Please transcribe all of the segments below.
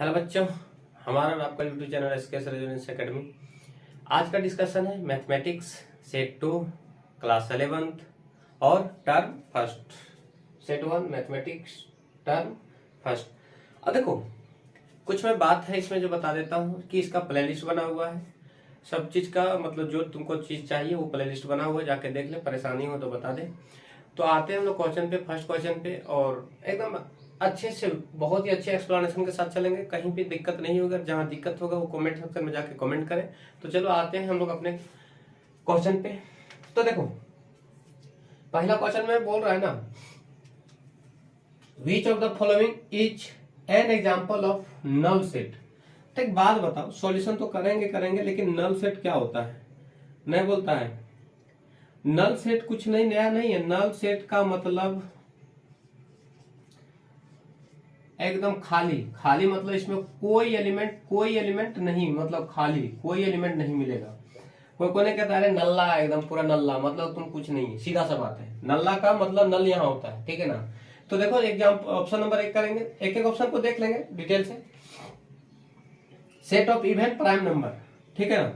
Hello बच्चों, हमारा और आपका YouTube channel SKS resonance academy. आज का डिस्कशन है मैथमेटिक्स सेट 2 क्लास 11th और term first. Set 1 mathematics term first. अब देखो, कुछ मैं बात है इसमें जो बता देता हूँ कि इसका प्लेलिस्ट बना हुआ है। सब चीज का मतलब जो तुमको चीज चाहिए वो प्लेलिस्ट बना हुआ है, जाके देख ले। परेशानी हो तो बता दे। तो आते हैं हम लोग क्वेश्चन पे, फर्स्ट क्वेश्चन पे, और एकदम अच्छे से बहुत ही अच्छे एक्सप्लेनेशन के साथ चलेंगे। कहीं भी दिक्कत नहीं होगा। जहां दिक्कत होगा वो कमेंट सेक्शन में जाके कमेंट करें। तो चलो आते हैं हम लोग अपने क्वेश्चन पे। तो देखो, पहला क्वेश्चन में बोल रहा है ना, which of the following is an example of null set. तो एक बात बताओ, सॉल्यूशन तो करेंगे लेकिन नल सेट क्या होता है? नहीं बोलता है। नल सेट कुछ नहीं, नया नहीं है। नल सेट का मतलब एकदम खाली। खाली मतलब इसमें कोई एलिमेंट नहीं, मतलब खाली, कोई एलिमेंट नहीं मिलेगा। कोई कहता है नल्ला, एकदम पूरा नल्ला, मतलब तुम कुछ नहीं है। सीधा सा बात है, नल्ला का मतलब नल यहाँ होता है, ठीक है ना। तो देखो एग्जाम्पल, ऑप्शन नंबर 1 करेंगे। एक एक ऑप्शन को देख लेंगे डिटेल से। Set of even prime number, ठीक है ना।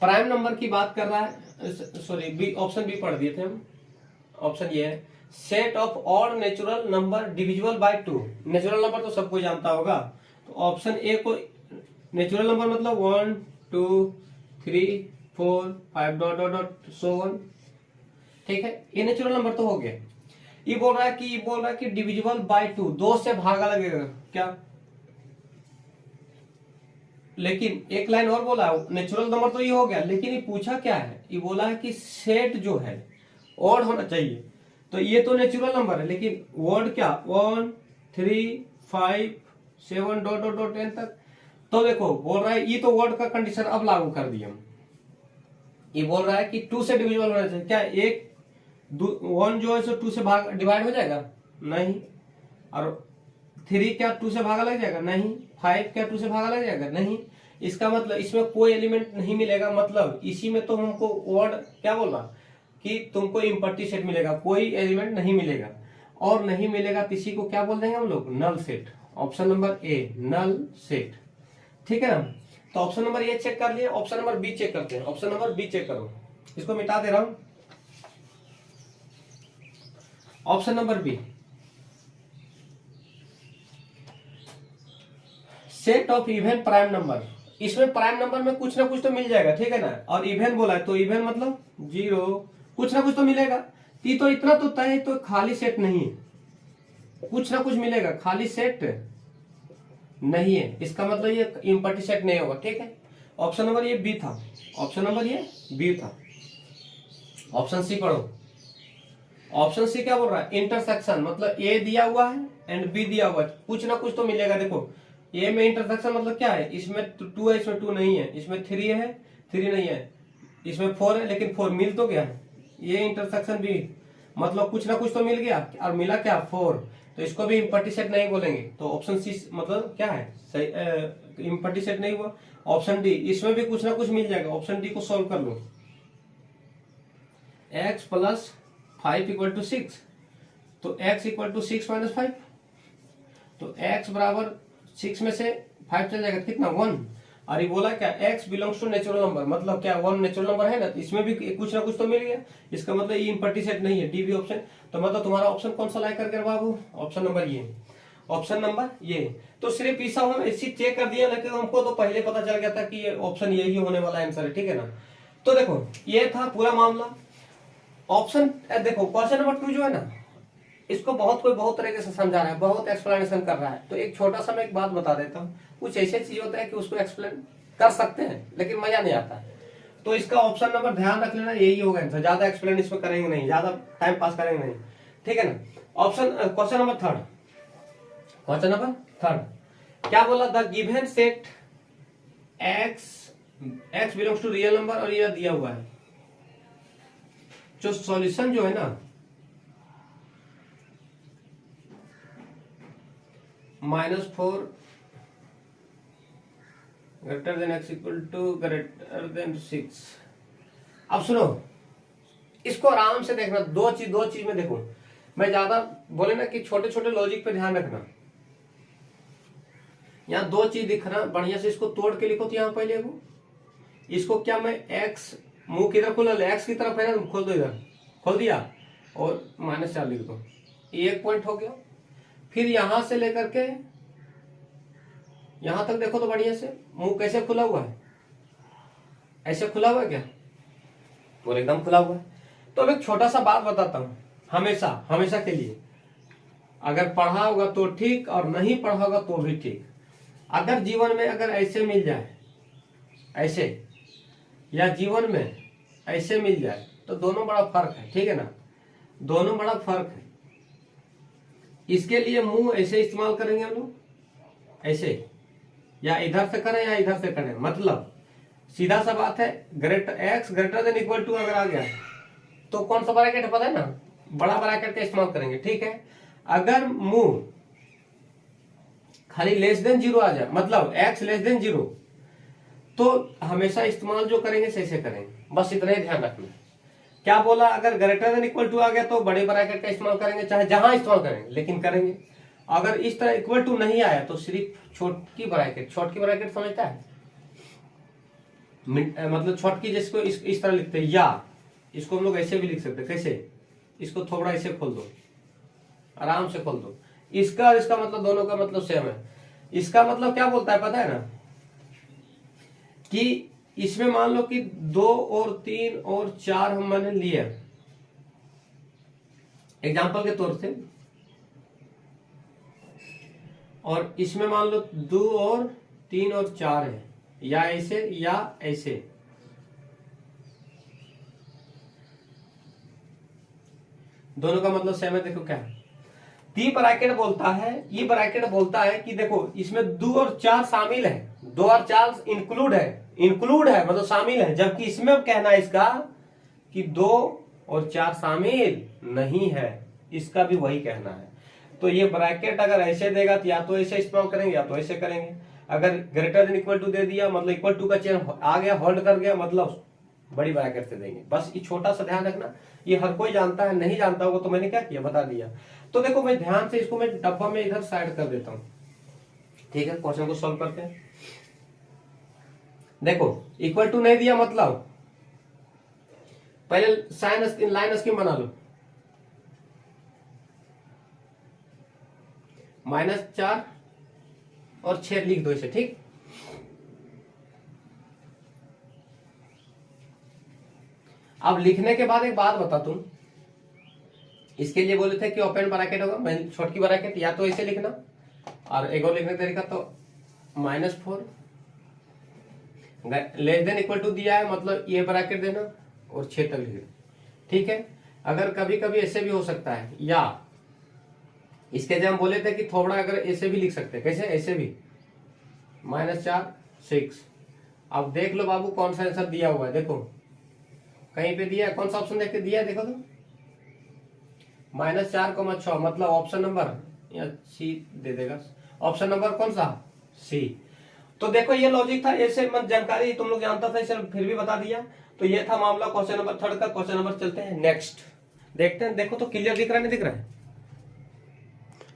प्राइम नंबर की बात कर रहा है, सॉरी ऑप्शन बी पढ़ दिए थे हम। ऑप्शन ये है, set of odd natural number divisible by 2। Natural number तो सबको जानता होगा। तो ऑप्शन ए को, नेचुरल नंबर मतलब 1 2 3 4 5 dot dot dot so one, ठीक है। ये नेचुरल नंबर तो हो गया। ये बोल रहा है कि डिविजिबल बाय 2, 2 से भागा लगेगा क्या। लेकिन एक लाइन और बोला, नेचुरल नंबर तो ये हो गया, लेकिन ये पूछा क्या है, ये बोला है कि सेट जो है ऑड होना चाहिए। तो ये तो नेचुरल नंबर है, लेकिन वर्ड क्या, 1 3 5 7 डॉट डॉट डॉट एन तक। तो देखो बोल रहा है, ये तो वर्ड का कंडीशन अब लागू कर दिया हम। ये बोल रहा है कि 2 से डिविजिबल होना चाहिए। क्या 1 जो है सो 2 से भाग डिवाइड हो जाएगा? नहीं। और 3 क्या 2 से भागा लग जाएगा? नहीं। 5 क्या 2 से भागा लग जाएगा? नहीं। इसका मतलब इसमें कोई एलिमेंट नहीं मिलेगा। मतलब इसी में तो हमको वर्ड क्या बोल रहा कि तुमको इम्पटी सेट मिलेगा, कोई एलिमेंट नहीं मिलेगा। और नहीं मिलेगा तो इसी को क्या बोल देंगे हम लोग? Null set. Option number A, null set, ठीक है ना। तो ऑप्शन नंबर ए चेक कर लिए, ऑप्शन नंबर बी चेक करते हैं। ऑप्शन नंबर बी चेक करो, इसको मिटा दे रहा हूं। Option number B, set of even prime number. इसमें प्राइम नंबर में कुछ ना कुछ तो मिल जाएगा, ठीक है ना। और इवन बोला है तो इवन मतलब 0, कुछ ना कुछ तो मिलेगा। तो इतना तो तय है, तो खाली सेट नहीं है, कुछ ना कुछ मिलेगा, खाली सेट नहीं है। इसका मतलब ये इम्पटी सेट नहीं होगा, ठीक है। ऑप्शन नंबर ये बी था, ऑप्शन नंबर ये बी था। ऑप्शन सी पढ़ो। ऑप्शन सी क्या बोल रहा है? इंटरसेक्शन, मतलब ए दिया हुआ है एंड बी दिया हुआ है, कुछ ना कुछ तो मिलेगा। देखो ए में इंटरसेक्शन मतलब क्या है, इसमें 2 है, इसमें 2 नहीं है, इसमें 3 है, 3 नहीं है, इसमें 4 है, लेकिन 4 मिल तो गया है। ये इंटरसेक्शन भी मतलब कुछ ना कुछ तो मिल गया, और मिला क्या? 4। तो इसको भी इम्पटी सेट नहीं बोलेंगे। तो ऑप्शन सी मतलब क्या है, सही इम्पटी सेट नहीं हुआ। ऑप्शन डी, इसमें भी कुछ ना कुछ मिल जाएगा। ऑप्शन डी को सोल्व कर लो। x + 5 = 6, तो x = 6 - 5, तो x बराबर 6 में से 5 चल जाएगा, कितना? 1। और ये बोला क्या, x belongs to natural number, मतलब क्या 1 नेचुरल नंबर है ना, इसमें भी कुछ ना कुछ तो मिल गया। इसका मतलब ये इम्पटी सेट नहीं है, डी भी ऑप्शन। तो मतलब तुम्हारा ऑप्शन कौन सा लाइक करके बाबू? ऑप्शन नंबर ये, ऑप्शन नंबर ये। तो सिर्फ इसा हम इसी चेक कर दिया, लेकिन हमको तो पहले पता चल गया था कि ये ऑप्शन यही होने वाला आंसर है, ठीक है ना। तो देखो ये था पूरा मामला। ऑप्शन देखो, क्वेश्चन नंबर 2 जो है ना, इसको कोई बहुत तरीके से समझा रहा है, बहुत एक्सप्लेनेशन कर रहा है। तो एक छोटा सा मैं एक बात बता देता हूँ। कुछ ऐसे चीज होता है कि उसको एक्सप्लेन कर सकते हैं, लेकिन मजा नहीं आता है। तो इसका ऑप्शन नंबर ध्यान रख लेना, यही होगा आंसर। ज्यादा एक्सप्लेन इसमें करेंगे नहीं, ज्यादा टाइम पास करेंगे नहीं, ठीक है ना। Option question number 3, question number 3 क्या बोला? The given set x belongs to real number, और ये दिया हुआ है। जो सॉल्यूशन जो है ना, -4 greater than x = greater than 6। अब सुनो, इसको आराम से देखना। दो चीज में देखो। मैं ज्यादा बोले ना कि छोटे छोटे लॉजिक पे ध्यान रखना। यहाँ दो चीज दिख रहा, बढ़िया से इसको तोड़ के लिखो। तो यहाँ पहले वो इसको क्या मैं एक्स, मुंह किधर खुला, एक्स की तरफ है ना, खोल दो, इधर खोल दिया और -4 लिख दो, ये एक पॉइंट हो गया। फिर यहां से लेकर के यहां तक देखो तो बढ़िया से मुंह कैसे खुला हुआ है, ऐसे खुला हुआ है क्या, और एकदम खुला हुआ है। तो अब एक छोटा सा बात बताता हूं, हमेशा हमेशा के लिए, अगर पढ़ा होगा तो ठीक और नहीं पढ़ा होगा तो भी ठीक। अगर जीवन में अगर ऐसे मिल जाए, ऐसे, या जीवन में ऐसे मिल जाए, तो दोनों बड़ा फर्क है, ठीक है ना, दोनों बड़ा फर्क है। इसके लिए मुंह ऐसे इस्तेमाल करेंगे हम लोग, ऐसे, या इधर से करें या इधर से करें, मतलब सीधा सा बात है, x greater than equal to अगर आ गया तो कौन सा ब्रैकेट पता है ना, बड़ा ब्रैकेट का इस्तेमाल करेंगे, ठीक है। अगर मुंह खाली लेस देन 0 आ जाए, मतलब एक्स लेस देन 0, तो हमेशा इस्तेमाल जो करेंगे ऐसे करेंगे, बस इतना ही ध्यान रखना। क्या बोला, अगर ग्रेटर देन इक्वल टू आ गया तो बड़े ब्रैकेट का इस्तेमाल करेंगे, चाहे जहां इस्तेमाल करेंगे, लेकिन करेंगे। अगर इस तरह इक्वल टू नहीं आया तो सिर्फ छोटी ब्रैकेट समझता है, मतलब छोटकी, जिसको इस तरह लिखते हैं, या इसको हम लोग ऐसे भी लिख सकते हैं, कैसे, इसको थोड़ा ऐसे खोल दो, आराम से खोल दो, इसका और इसका मतलब दोनों का मतलब सेम है। इसका मतलब क्या बोलता है पता है ना, कि इसमें मान लो कि 2 और 3 और 4 हम मैंने लिए एग्जाम्पल के तौर से, और इसमें मान लो 2 और 3 और 4 है, या ऐसे या ऐसे, दोनों का मतलब सेम है। देखो क्या है, टी ब्रैकेट बोलता है, ये ब्रैकेट बोलता है कि देखो इसमें 2 और 4 शामिल है, 2 और 4 इंक्लूड है मतलब शामिल है, जबकि इसमें कहना है इसका कि 2 और 4 शामिल नहीं है, इसका भी वही कहना है। तो ये ब्रैकेट अगर ऐसे देगा तो या तो ऐसे इस्तेमाल करेंगे या तो ऐसे करेंगे। अगर ग्रेटर देन इक्वल टू दे दिया मतलब इक्वल टू का चिन्ह आ गया, होल्ड कर गया, मतलब बड़ी ब्रैकेट से देंगे। बस ये छोटा सा ध्यान रखना, ये हर कोई जानता है, नहीं जानता होगा तो मैंने क्या किया बता दिया। तो देखो मैं ध्यान से इसको मैं डब्बा में इधर साइड कर देता हूं, ठीक है। क्वेश्चन को सॉल्व करते हैं। देखो इक्वल टू नहीं दिया मतलब पहले साइन लाइन स्कीम बना लो, -4 और 6 लिख दो इसे, ठीक। अब लिखने के बाद एक बात बता तुम, इसके लिए बोले थे कि ओपन ब्रैकेट होगा, मैं छोटी ब्रैकेट, या तो ऐसे लिखना, और एक और लिखने का तरीका तो -4 लेस देन इक्वल टू दिया है मतलब ये ब्रैकेट देना और 6 तक लिखना, ठीक है। अगर कभी कभी ऐसे भी हो सकता है, या इसके जब हम बोले थे कि थोड़ा अगर ऐसे भी लिख सकते हैं, कैसे, ऐसे भी -4 6। अब देख लो बाबू कौन सा आंसर दिया हुआ है, देखो कहीं पे दिया है, कौन सा ऑप्शन देख के दिया है, देखो तो -4,6 मतलब ऑप्शन नंबर या सी दे देगा, ऑप्शन नंबर कौन सा, सी। तो देखो ये लॉजिक था, ऐसे मत जानकारी तुम लोग जानता था, इसे फिर भी बता दिया। तो ये था मामला क्वेश्चन नंबर 3 का। क्वेश्चन नंबर चलते हैं नेक्स्ट, देखते हैं। देखो तो क्लियर दिख रहा है, नहीं दिख रहा है,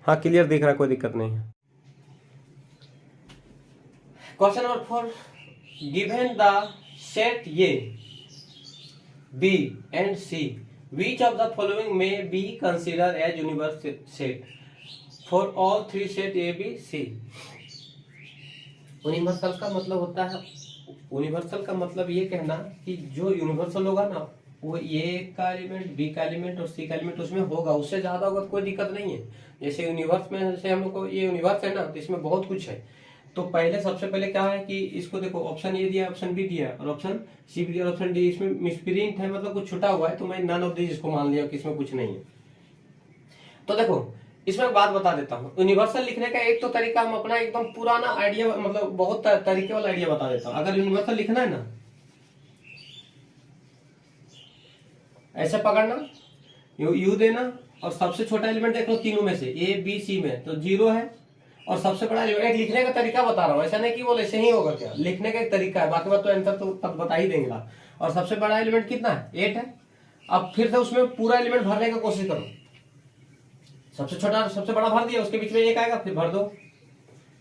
हाँ क्लियर दिख रहा है, कोई दिक्कत नहीं है। Question number 4, given the set A B and C, which of the following may be considered as universal set for all 3 set A, B, C। Universal का मतलब होता है, यूनिवर्सल का मतलब ये कहना कि जो यूनिवर्सल होगा ना वो ए का एलिमेंट, बी का एलिमेंट और सी का एलिमेंट उसमें होगा, उससे ज्यादा होगा तो कोई दिक्कत नहीं है। जैसे यूनिवर्स में, जैसे हम लोग को ये यूनिवर्स है ना, तो इसमें बहुत कुछ है। तो पहले सबसे पहले क्या है कि इसको देखो, ऑप्शन ए दिया, ऑप्शन बी दिया और ऑप्शन सी भी दिया, ऑप्शन डी, इसमें मिसप्रिंट है मतलब कुछ छुटा हुआ है, तो मैं नन ऑफ दिस इसको मान लिया कि इसमें कुछ नहीं है। तो देखो इसमें बात बता देता हूँ, यूनिवर्सल लिखने का एक तो तरीका, हम अपना एकदम पुराना आइडिया, मतलब बहुत तरीके वाला आइडिया बता देता हूँ। अगर यूनिवर्सल लिखना है ना, ऐसे पकड़ना, यू देना और सबसे छोटा एलिमेंट देख लो तीनों में से, ए बी सी में तो 0 है, और सबसे बड़ा एलिमेंट, लिखने का तरीका बता रहा हूँ, ऐसा नहीं कि वो ऐसे ही होगा, क्या लिखने का एक तरीका है, बाकी बात तो आंसर तो तब बता ही देंगे आप। और सबसे बड़ा एलिमेंट कितना है, 8 है। अब फिर से उसमें पूरा एलिमेंट भरने का कोशिश करो, सबसे छोटा सबसे बड़ा भर दिया, उसके बीच में 1 आएगा, फिर भर दो,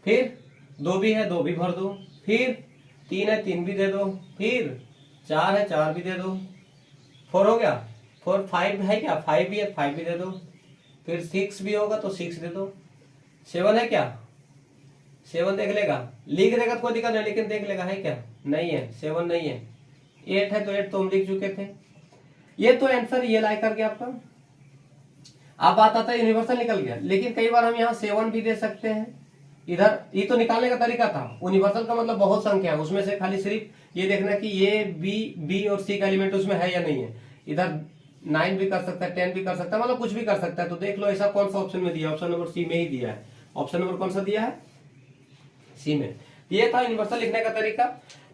फिर 2 भी है 2 भी भर दो, फिर 3 है 3 भी दे दो, फिर 4 है 4 भी दे दो, 4 हो गया, 4 5 है क्या 5 भी है 5 भी दे दो, फिर 6 भी होगा तो 6 दे दो, 7 है क्या 7 देख लेगा, लिख देगा तो कोई दिक्कत नहीं, लेकिन देख लेगा है क्या नहीं है 7 नहीं है, 8 है तो 8 तो हम लिख चुके थे। ये तो आंसर ये लाई करके आपका। अब बात आता है यूनिवर्सल निकल गया, लेकिन कई बार हम यहाँ 7 भी दे सकते हैं इधर, ये तो निकालने का तरीका था। यूनिवर्सल का मतलब बहुत संख्या है, उसमें से खाली सिर्फ ये देखना कि ये बी और सी का एलिमेंट उसमें है या नहीं है। इधर 9 भी कर सकता है 10 भी कर सकता है, मतलब कुछ भी कर सकता है। तो देख लो ऐसा कौन सा ऑप्शन में दिया, ऑप्शन नंबर सी में ही दिया है। ऑप्शन नंबर कौन सा दिया है, सी में। ये था यूनिवर्सल लिखने का तरीका।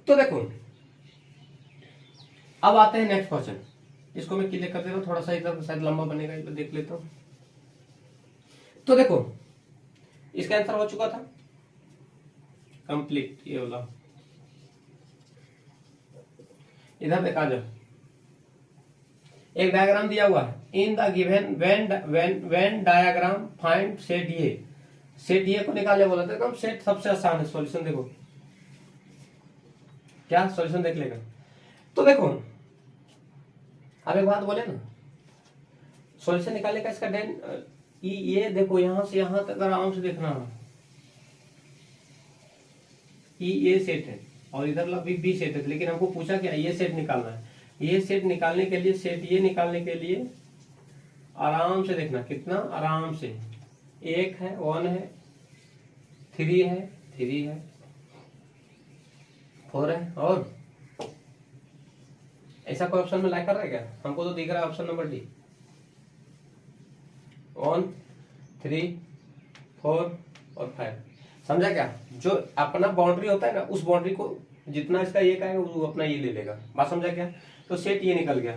तो देखो अब आते हैं नेक्स्ट क्वेश्चन, इसको मैं क्लियर कर देता हूँ, थोड़ा सा इधर शायद लंबा बनेगा, इधर देख लेता हूँ। तो देखो इसका आंसर हो चुका था कंप्लीट, ये वाला इधर देखा जाओ, एक डायग्राम दिया हुआ है। In the given Venn diagram find set A, set ए को निकालने बोला था। कम सेट सबसे आसान है, सॉल्यूशन देखो क्या सॉल्यूशन देख लेगा। तो देखो अब एक बात बोले ना, सॉल्यूशन निकालने का इसका ये देखो यहां से यहां तक आराम से देखना, ये सेट है और इधर बी सेट है, लेकिन हमको पूछा क्या ये सेट निकालना है। ये सेट निकालने के लिए, सेट ये निकालने के लिए आराम से देखना, कितना आराम से, 1 है 1 है 3 है 3 है 4 है, और ऐसा कोई ऑप्शन में लाइक कर रहा है क्या, हमको तो दिख रहा है ऑप्शन नंबर डी, 1 3 4 और 5। समझा क्या, जो अपना बाउंड्री होता है ना, उस बाउंड्री को जितना इसका ये का है वो अपना ये ले लेगा, बात समझा क्या। तो सेट ये निकल गया।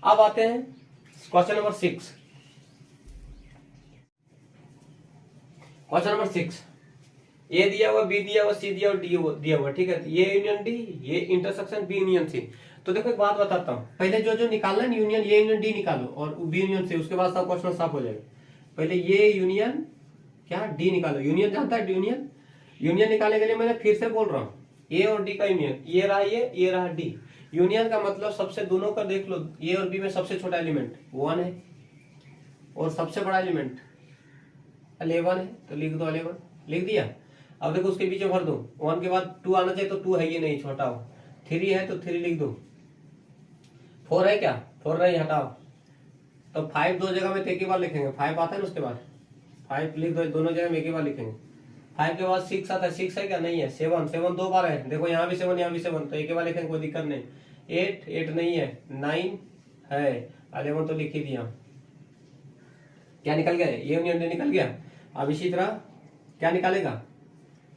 अब आते हैं क्वेश्चन नंबर 6। क्वेश्चन नंबर 6, ए दिया हुआ, बी दिया हुआ, सी दिया हुआ, डी दिया हुआ, ठीक है। ये यूनियन डी, ये इंटरसेक्शन बी यूनियन सी। तो देखो एक बात बताता हूँ, पहले जो निकालना है यूनियन, ये यूनियन डी निकालो और बी यूनियन सी, उसके बाद सब क्वेश्चन साफ हो जाएगा। पहले ये यूनियन क्या डी निकालो, यूनियन जानता है यूनियन, यूनियन निकालने के लिए मैंने फिर से बोल रहा हूँ, ए और डी का यूनियन, ये रहा ये रहा डी। यूनियन का मतलब सबसे दोनों का देख लो, ए और बी में सबसे छोटा एलिमेंट 1 है और सबसे बड़ा एलिमेंट 11 है, तो लिख दो 11, लिख दिया। अब देखो उसके बीच में भर दो, 1 के बाद 2 आना चाहिए, तो 2 है ये नहीं, छोटा हो। 3 है तो 3 लिख दो, 4 है क्या 4 नहीं, हटाओ। तो 5 दो जगह में एक ही बार लिखेंगे, 5 आता है ना, उसके बाद 5 लिख दो, दोनों जगह में एक ही बार लिखेंगे। 5 के बाद 6 आता है, 6 है क्या नहीं है, 7 दो बार है, देखो यहाँ भी 7 यहाँ भी 7, तो एक ही बार लिखेंगे, कोई दिक्कत नहीं। 8 नहीं है, 9 है, 11 तो लिख ही दिया। क्या निकल गया, ये यूनियन डी निकल गया। अब इसी तरह क्या निकालेगा,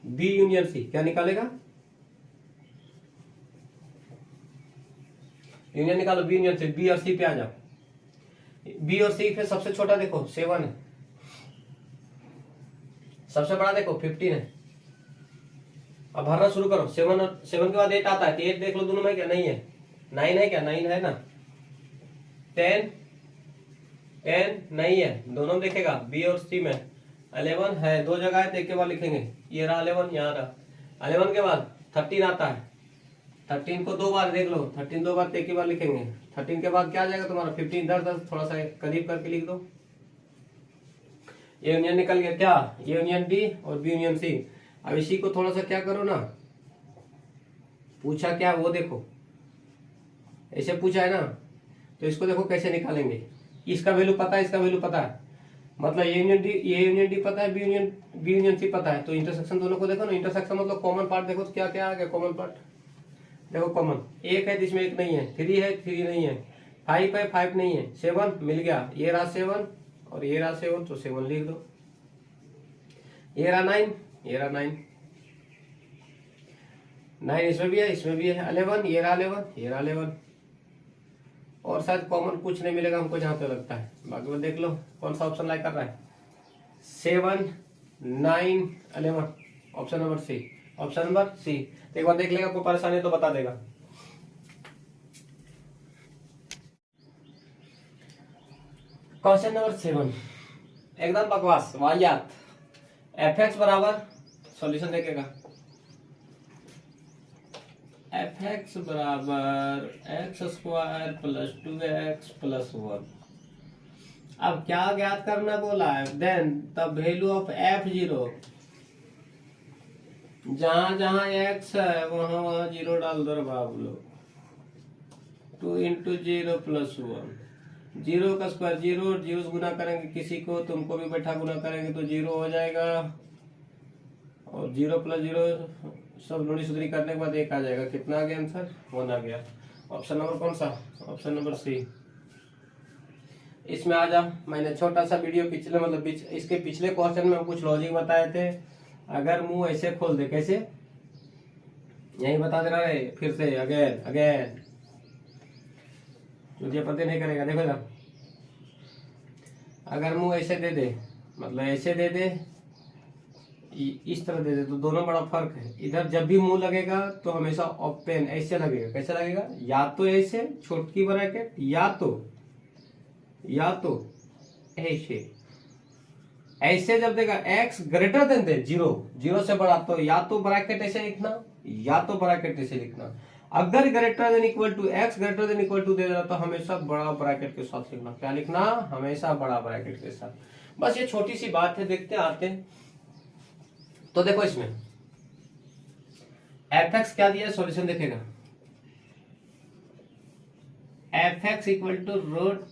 बी यूनियन सी, क्या निकालेगा, यूनियन निकालो बी यूनियन सी, बी और सी पे आ जाओ। बी और सी पे सबसे छोटा देखो 7 है, सबसे बड़ा देखो 15 है। अब भरना शुरू करो, 7 के बाद 8 आता है, तो 8 देख लो दोनों में क्या नहीं है, 9 है क्या 9 है ना। 10 नहीं है, दोनों देखेगा बी और सी में। 11 है, दो जगह है तो एक के बाद लिखेंगे, ये रहा 11, यहाँ रहा। 11 के बाद 13 आता है, 13 को दो बार देख लो, 13 दो बार तो एक ही बार लिखेंगे। 13 के बाद क्या आ जाएगा तुम्हारा 15, इधर थोड़ा सा करीब करके लिख दो। ये यूनियन निकल गया क्या, ये यूनियन डी और बी यूनियन सी। अब इसी को थोड़ा सा क्या करो ना, पूछा क्या वो देखो, ऐसे पूछा है ना, तो इसको देखो कैसे निकालेंगे। इसका वैल्यू पता है, इसका वैल्यू पता है, मतलब ये यूनियन डी पता है, बी यूनियन सी पता है। तो इंटरसेक्शन दोनों को देखो ना, इंटरसेक्शन मतलब कॉमन पार्ट देखो, तो क्या क्या आ गया कॉमन पार्ट, देखो कॉमन 1 है, इसमें 1 नहीं है, 3 है 3 नहीं है, 5 है 5 नहीं है, 7 मिल गया, ये रहा 7 और ये रहा 7, तो 7 लिख दो। ये रहा 9, ये रहा 9 इसमें भी है, इसमें भी है। 11 ये रहा 11, ये रहा 11, और शायद कॉमन कुछ नहीं मिलेगा हमको जहां पे लगता है। बाकी वो देख लो कौन सा ऑप्शन लाइक कर रहा है, 7 9 11, option number C, option number C. तो एक बार देख लेगा, कोई परेशानी तो बता देगा। क्वेश्चन नंबर 7 एकदम बकवास वाहियात। fx बराबर सॉल्यूशन देखेगा, एफ एक्स बराबर x square plus 2x plus 1। अब क्या ज्ञात करना बोला है? Then the value of f0, जहां जहां x है वहां वहां 0 डाल दो बाबू लोग। 2 इंटू 0 प्लस 1, 0 का स्क्वायर 0, 0 से गुना करेंगे किसी को, तुमको भी बैठा गुना करेंगे तो 0 हो जाएगा, और 0 प्लस 0 सब लोड़ी सुधरी करने के बाद 1 आ जाएगा। कितना आ गया आंसर? 1 आ गया। ऑप्शन नंबर कौन सा? Option number C. इसमें आ जा, मैंने छोटा सा वीडियो पिछले मतलब इसके पिछले क्वेश्चन में कुछ लॉजिक बताए थे। अगर मुंह ऐसे खोल दे, कैसे? यही बता दे रहा है फिर से, अगेन अगेन, तुझे पता नहीं करेगा। देखो ना, अगर मुंह ऐसे दे दे, मतलब ऐसे दे दे, इस तरह दे दे, तो दोनों बड़ा फर्क है। इधर जब भी मुंह लगेगा तो हमेशा ओपन ऐसे लगेगा। कैसे लगेगा? या तो ऐसे छोटकी ब्रैकेट, या तो ऐसे। ऐसे जब देगा x ग्रेटर देन 0, 0 से बड़ा, तो या तो ब्रैकेट ऐसे लिखना, या तो ब्रैकेट ऐसे लिखना। अगर greater than equal to x greater than equal to दे रहा तो हमेशा बड़ा ब्रैकेट के साथ लिखना। क्या लिखना? हमेशा बड़ा ब्रैकेट के साथ। बस ये छोटी सी बात है, देखते आते हैं। तो देखो इसमें एफ एक्स क्या दिया, सॉल्यूशन देखेगा। F x equal to root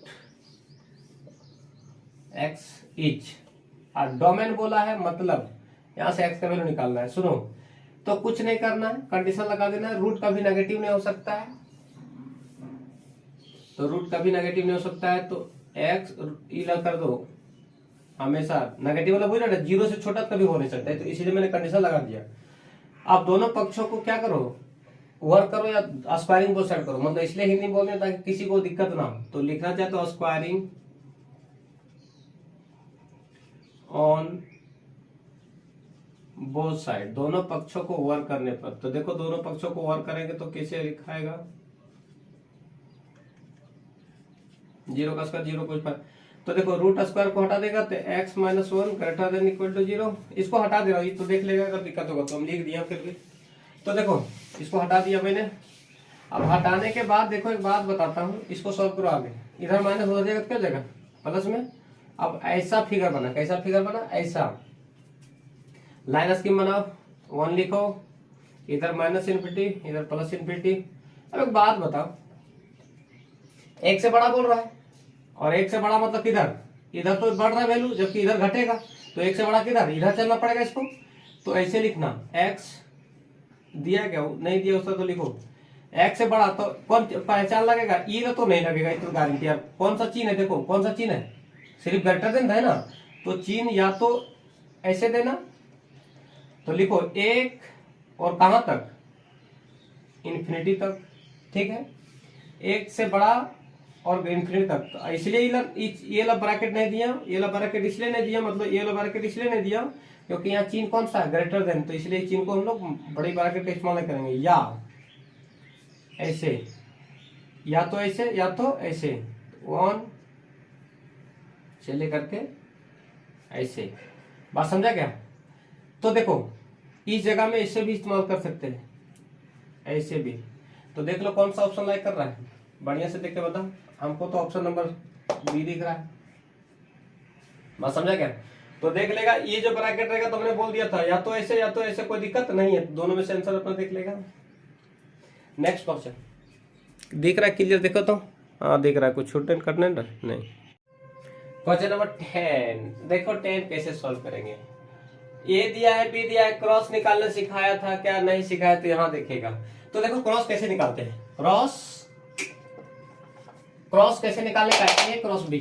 x each, और डोमेन बोला है, मतलब यहां से एक्स का वैल्यू निकालना है। सुनो, तो कुछ नहीं करना है, कंडीशन लगा देना है। रूट कभी नेगेटिव नहीं हो सकता है, तो रूट कभी नेगेटिव नहीं हो सकता है, तो एक्स इला कर दो, हमेशा नेगेटिव वाला बोला ना, 0 से छोटा कभी हो नहीं सकता है, तो इसीलिए मैंने कंडीशन लगा दिया। अब दोनों पक्षों को क्या करो, वर्क करो या स्क्वायरिंग बोथ साइड करो, मतलब इसलिए हिंदी बोल रहे ताकि किसी को दिक्कत ना हो। तो लिखना चाहे तो स्क्वायरिंग ऑन बोथ साइड, दोनों पक्षों को वर्क करने पर। तो देखो दोनों पक्षों को वर्क करेंगे तो कैसे लिखाएगा? 0 का स्क्वायर 0 कुछ पर, तो देखो रूट स्क्वायर को हटा देगा तो x minus 1 greater than equal to 0। इसको हटा दे रहा हूँ, ये तो देख लेगा, अगर दिक्कत होगा तो हम लिख दिया फिर भी। तो देखो इसको हटा दिया मैंने। अब हटाने के बाद देखो एक बात बताता हूँ, इसको सॉल्व करो आगे। इधर माइनस हो जाएगा तो क्या जगह प्लस में। अब ऐसा फिगर बना, कैसा फिगर बना? ऐसा लाइन स्कीम बनाओ, 1 लिखो, इधर माइनस इन्फिनिटी, इधर प्लस इन्फिनिटी। अब एक बात बताओ, 1 से बड़ा बोल रहा है, और 1 से बड़ा मतलब किधर? इधर तो बढ़ रहा है वैल्यू, जबकि इधर घटेगा, तो 1 से बड़ा किधर? इधर चलना पड़ेगा इसको। तो ऐसे लिखना, x दिया क्या नहीं दिया उसका तो लिखो, x से बड़ा तो कौन पहचान लगेगा? इधर तो नहीं लगेगा, इतना गारंटी यार। कौन सा चिन्ह है? देखो कौन सा चिन्ह है, सिर्फ ग्रेटर देन है ना, तो चिन्ह या तो ऐसे देना, तो लिखो 1 और कहां तक? इन्फिनिटी तक, ठीक है। 1 से बड़ा और इन्फिनिटी तक, इसलिए ये वाला ब्रैकेट नहीं दिया, ये वाला ब्रैकेट इसलिए नहीं दिया, मतलब ये वाला ब्रैकेट इसलिए नहीं दिया क्योंकि यहाँ चिन्ह कौन सा है? ग्रेटर देन, तो इसलिए चिन्ह को हम लोग बड़ी ब्रैकेट का इस्तेमाल नहीं करेंगे। या ऐसे, या तो ऐसे, या तो ऐसे, 1 से लेकर के ऐसे। बात समझा क्या? तो देखो इस जगह में इससे भी इस्तेमाल कर सकते हैं, ऐसे भी। तो देख लो कौन सा ऑप्शन लाइक कर रहा है, बढ़िया से देख के बता। हमको तो ऑप्शन नंबर बी दिख रहा है। बात समझा क्या? तो देख लेगा, ये जो ब्रैकेट रहेगा तो मैंने बोल दिया था, या तो ऐसे या तो ऐसे, कोई दिक्कत नहीं है, दोनों में से आंसर अपना देख लेगा। नेक्स्ट क्वेश्चन दिख रहा है क्लियर? देखो तो, हाँ दिख रहा है, कुछ छूट करने नहीं। क्वेश्चन नंबर 10 देखो, 10 कैसे सॉल्व करेंगे। ए दिया है, बी दिया है, क्रॉस निकालना सिखाया था क्या? नहीं सिखाया, तो यहां देखेगा। तो देखो क्रॉस कैसे निकालते हैं, क्रॉस कैसे निकालने का? ए क्रॉस बी,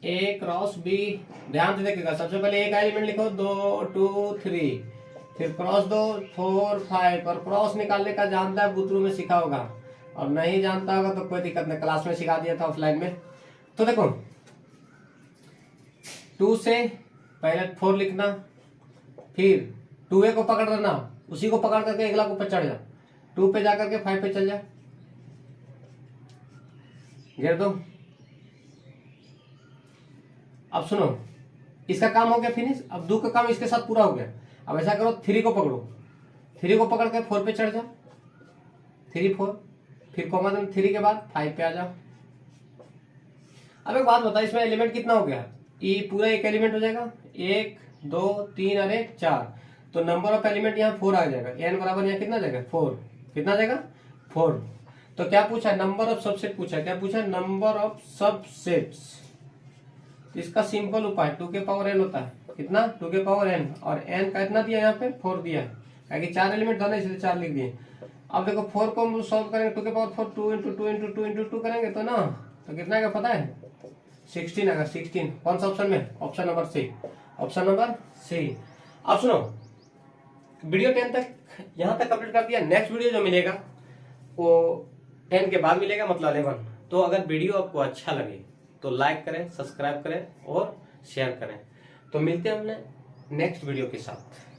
ए क्रॉस बी, ध्यान से देखिएगा। सबसे पहले एक एलिमेंट लिखो, 2 2 3, फिर क्रॉस 2 4 5। और क्रॉस निकालने का जानता है बुतरू में सीखा होगा, और नहीं जानता होगा तो कोई दिक्कत नहीं, क्लास में सिखा दिया था ऑफलाइन में। तो देखो 2 से पहले 4 लिखना, फिर 2a को पकड़ लेना, उसी को पकड़ करके अगला को पे चढ़ जा, 2 पे जाकर के 5 पे चल जा, घेर दो। अब सुनो, इसका काम हो गया फिनिश। अब 2 का काम इसके साथ पूरा हो गया। अब ऐसा करो, 3 को पकड़ो, 3 को पकड़ के 4 पे चढ़ जा, 3 4, फिर कॉमन 3 के बाद 5 पे आ जाओ। अब एक बात बता, इसमें एलिमेंट कितना हो गया, ये पूरा एक एलिमेंट हो जाएगा, 1 2 3 और 1 4, तो नंबर ऑफ एलिमेंट यहाँ 4 आ जाएगा। n बराबर यहाँ कितना जाएगा 4, कितना जाएगा 4। तो क्या पूछा, नंबर ऑफ सबसेट पूछा, क्या पूछा, नंबर ऑफ सबसेट्स। इसका सिंपल उपाय 2 के पावर n होता है, कितना 2 के पावर n, और n का इतना दिया यहाँ पे 4 दिया, क्योंकि 4 एलिमेंट था ना इसलिए 4 लिख दिए। अब देखो 4 को हम सॉल्व करेंगे, 2 के पावर 4 2 इंटू 2 इंटू 2 इंटू 2 करेंगे तो ना, तो कितना आएगा पता है, 16 आएगा। 16 कौन सा ऑप्शन में, option number C, option number C. अब सुनो, वीडियो 10 तक यहाँ तक कंप्लीट कर दिया। नेक्स्ट वीडियो जो मिलेगा वो 10 के बाद मिलेगा, मतलब 11। तो अगर वीडियो आपको अच्छा लगे तो लाइक करें, सब्सक्राइब करें और शेयर करें। तो मिलते हैं हमने नेक्स्ट वीडियो के साथ।